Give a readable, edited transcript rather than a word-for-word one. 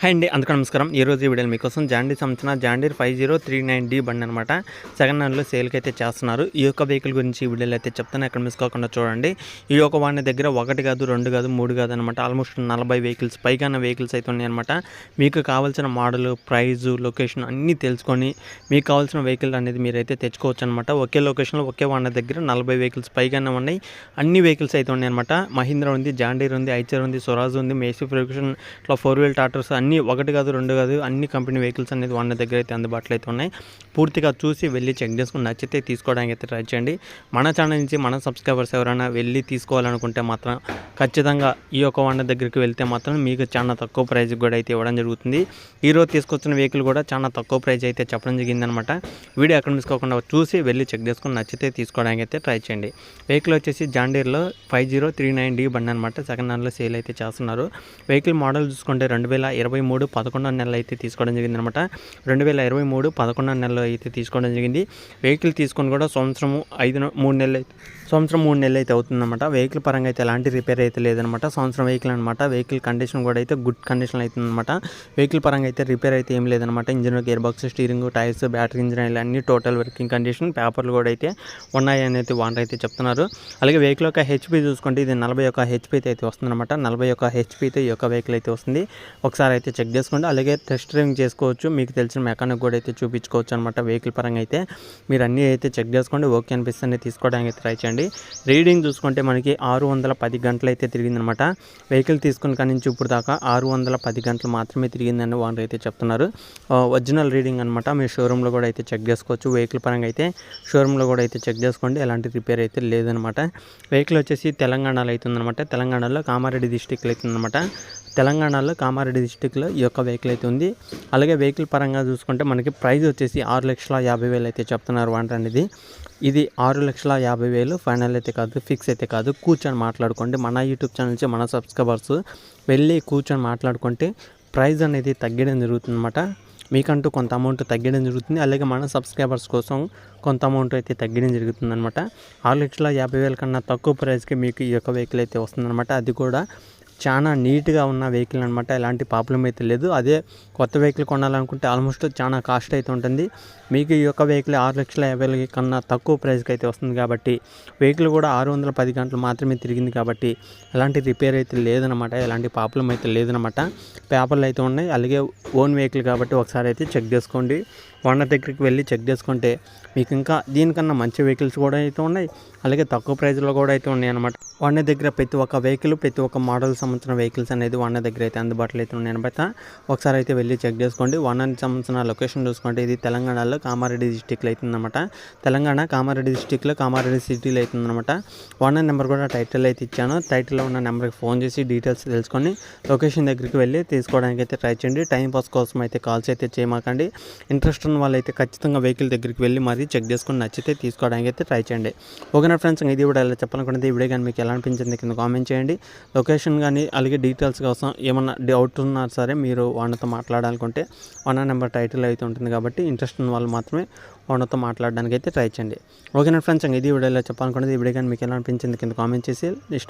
Hi అండి, అందరికీ నమస్కారం. ఈరోజు ఈ వీడియోలో మీకోసం జాండీర్ సంబంధించిన జాండీర్ 5039D బండి అనమాట సెకండ్ హ్యాండ్లో సేల్కి అయితే చేస్తున్నారు. ఈ యొక్క వెహికల్ గురించి ఈ వీడియోలో అయితే చెప్తాను, ఎక్కడ మిస్ కాకుండా చూడండి. ఈ యొక్క వాడిని దగ్గర 1 కాదు 2 కాదు 3 కాదు అనమాట, ఆల్మోస్ట్ 40 వెహికల్స్ పైగా వెహికల్స్ అయితే ఉన్నాయన్నమాట. మీకు కావాల్సిన మోడల్, ప్రైజు, లొకేషన్ అన్నీ తెలుసుకొని మీకు కావాల్సిన వెహికల్ అనేది మీరైతే తెచ్చుకోవచ్చు అనమాట. ఒకే లొకేషన్లో ఒకే వాడిని దగ్గర 40 వెహికల్స్ పైగానే ఉన్నాయి. అన్ని వెహికల్స్ అయితే ఉన్నాయన్నమాట. మహీంద్రా ఉంది, జాండీర్ ఉంది, ఐచర్ ఉంది, స్వరాజ్ ఉంది, మేసీ ఫ్యూషన్, ఇట్లా 4 వీల్ టాటర్స్ అన్ని 1 కాదు 2 కాదు అన్ని కంపెనీ వెహికల్స్ అనేది వాళ్ళ దగ్గర అయితే అందుబాటులో అయితే ఉన్నాయి. పూర్తిగా చూసి వెళ్ళి చెక్ చేసుకుని నచ్చితే తీసుకోవడానికి అయితే ట్రై చేయండి. మన ఛానల్ నుంచి మన సబ్స్క్రైబర్స్ ఎవరైనా వెళ్ళి తీసుకోవాలనుకుంటే మాత్రం ఖచ్చితంగా ఈ యొక్క వాళ్ళ దగ్గరికి వెళ్తే మాత్రం మీకు చాలా తక్కువ ప్రైస్కి కూడా అయితే ఇవ్వడం జరుగుతుంది. ఈరోజు తీసుకొచ్చిన వెహికల్ కూడా చాలా తక్కువ ప్రైస్ అయితే చెప్పడం జరిగిందనమాట. వీడియో ఎక్కడ తీసుకోకుండా చూసి వెళ్ళి చెక్ చేసుకుని నచ్చితే తీసుకోవడానికి అయితే ట్రై చేయండి. వెహికల్ వచ్చేసి జాండీర్లో 5039D బండి అనమాట, సెకండ్ హ్యాండ్లో సేల్ అయితే చేస్తున్నారు. వెహికల్ మోడల్ చూసుకుంటే 2023 11వ నెలలో అయితే తీసుకోవడం జరిగింది అనమాట. 2023 11వ నెలలో అయితే తీసుకోవడం జరిగింది. వెహికల్ తీసుకొని కూడా సంవత్సరం 3 నెలలు అయితే అవుతుందన్నమాట. వెహికల్ పరంగా అయితే ఎలాంటి రిపేర్ అయితే లేదనమాట. సంవత్సరం వెహికల్ అనమాట. వెహికల్ కండిషన్ కూడా అయితే గుడ్ కండిషన్ అవుతుందన్నమాట. వెహికల్ పరంగా అయితే రిపేర్ అయితే ఏం లేదనమాట. Engine, gear box, steering, tyres, battery, engine oil అన్ని టోటల్ వర్కింగ్ కండిషన్, పేపర్లు కూడా అయితే ఉన్నాయని అయితే వాంటర్ అయితే చెప్తున్నారు. అలాగే వెహికల్ యొక్క హెచ్పి చూసుకుంటే ఇది 41 హెచ్పి అయితే వస్తుందన్నమాట. 41 హెచ్పితో ఈ యొక్క వెహికల్ అయితే వస్తుంది. ఒకసారి అయితే చెక్ చేసుకోండి. అలాగే టెస్ట్ డ్రైవింగ్ చేసుకోవచ్చు, మీకు తెలిసిన మెకానిక్ కూడా అయితే చూపించుకోవచ్చు అనమాట. వెహికల్ పరంగా అయితే మీరు అన్నీ అయితే చెక్ చేసుకోండి. ఓకే అనిపిస్తుంది తీసుకోవడానికి అయితే ట్రై చేయండి. రీడింగ్ చూసుకుంటే మనకి 610 గంటలు అయితే తిరిగిందనమాట. వెహికల్ తీసుకున్న కానీ నుంచి ఇప్పుడు దాకా 610 గంటలు మాత్రమే తిరిగిందని వాళ్ళు అయితే చెప్తున్నారు. ఒరిజినల్ రీడింగ్ అనమాట. మీరు షోరూంలో కూడా అయితే చెక్ చేసుకోవచ్చు. వెహికల్ పరంగా అయితే షోరూంలో కూడా అయితే చెక్ చేసుకోండి, ఎలాంటి రిపేర్ అయితే లేదనమాట. వెహికల్ వచ్చేసి తెలంగాణలో అవుతుందన్నమాట. తెలంగాణలో కామారెడ్డి డిస్టిక్లో అవుతుందన్నమాట. తెలంగాణలో కామారెడ్డి డిస్టిక్లో ఈ యొక్క వెహికల్ అయితే ఉంది. అలాగే వెహికల్ పరంగా చూసుకుంటే మనకి ప్రైస్ వచ్చేసి 6,50,000 అయితే చెప్తున్నారు వాంటర్ అనేది. ఇది 6,50,000 ఫైనల్ అయితే కాదు, ఫిక్స్ అయితే కాదు. కూర్చొని మాట్లాడుకోండి. మన యూట్యూబ్ ఛానల్ నుంచి మన సబ్స్క్రైబర్స్ వెళ్ళి కూర్చొని మాట్లాడుకుంటే ప్రైస్ అనేది తగ్గడం జరుగుతుంది అనమాట. మీకంటూ కొంత అమౌంట్ తగ్గడం జరుగుతుంది. అలాగే మన సబ్స్క్రైబర్స్ కోసం కొంత అమౌంట్ అయితే తగ్గడం జరుగుతుంది అనమాట. 6,50,000 కన్నా తక్కువ ప్రైస్కి మీకు ఈ యొక్క వెహికల్ అయితే వస్తుందన్నమాట. అది కూడా చాలా నీట్గా ఉన్న వెహికల్ అనమాట. ఎలాంటి ప్రాబ్లం అయితే లేదు. అదే కొత్త వెహికల్ కొనాలనుకుంటే ఆల్మోస్ట్ చాలా కాస్ట్ అయితే ఉంటుంది. మీకు ఈ యొక్క వెహికల్ 6,50,000 కన్నా తక్కువ ప్రైస్కి అయితే వస్తుంది కాబట్టి, వెహికల్ కూడా 610 గంటలు మాత్రమే తిరిగింది కాబట్టి ఎలాంటి రిపేర్ అయితే లేదనమాట, ఎలాంటి ప్రాబ్లం అయితే లేదనమాట. పేపర్లు అయితే ఉన్నాయి. అలాగే ఓన్ వెహికల్ కాబట్టి ఒకసారి అయితే చెక్ చేసుకోండి. ఓనర్ దగ్గరికి వెళ్ళి చెక్ చేసుకుంటే మీకు ఇంకా దీనికన్నా మంచి వెహికల్స్ కూడా అయితే ఉన్నాయి. అలాగే తక్కువ ప్రైస్లో కూడా అయితే ఉన్నాయి అనమాట. ఓనర్ దగ్గర ప్రతి ఒక్క వెహికల్, ప్రతి ఒక్క మోడల్ సంబంధించిన వెహికల్స్ అనేది ఓనర్ దగ్గర అయితే అందుబాటులో అయితే ఉన్నాయి అనమాట. ఒకసారి అయితే వెళ్ళి చెక్ చేసుకోండి. ఓనర్కి సంబంధించిన లొకేషన్ చూసుకుంటే ఇది తెలంగాణలో కామారెడ్డి డిస్టిక్లో అవుతుందన్నమాట. తెలంగాణ కామారెడ్డి డిస్టిక్లో కామారెడ్డి సిటీలో అవుతుందన్నమాట. ఓనర్ నెంబర్ కూడా టైటిల్ అయితే ఇచ్చాను. టైటిల్లో ఉన్న నెంబర్కి ఫోన్ చేసి డీటెయిల్స్ తెలుసుకొని లొకేషన్ దగ్గరికి వెళ్ళి తీసుకోవడానికి అయితే ట్రై చేయండి. టైం పాస్ కోసం అయితే కాల్స్ అయితే చేయమాకండి. ఇంట్రెస్ట్ ఉన్న వాళ్ళైతే ఖచ్చితంగా వెహికల్ దగ్గరికి వెళ్ళి మరీ చెక్ చేసుకొని నచ్చితే తీసుకోవడానికి అయితే ట్రై చేయండి. ఓకేనా ఫ్రెండ్స్, ఇది కూడా ఎలా చెప్పాలనుకుంటే ఈ వీడియో కానీ మీకు ఎలా అనిపించింది కింద కామెంట్ చేయండి. లొకేషన్ కానీ అలాగే డీటెయిల్స్ కోసం ఏమన్నా డౌట్ ఉన్నా సరే మీరు వాళ్ళతో మాట్లాడాలనుకుంటే ఓనర్ నెంబర్ టైటిల్ అయితే ఉంటుంది కాబట్టి ఇంట్రెస్ట్ ఉన్న వాళ్ళు మాత్రమే ఓనర్తో మాట్లాడడానికి అయితే ట్రై చేయండి. ఓకేనా ఫ్రెండ్స్, ఇది వీడియోలో చెప్పాలనుకుంటే ఈ వీడియో కానీ మీకు ఎలా అనిపించింది కింద కామెంట్ చేసి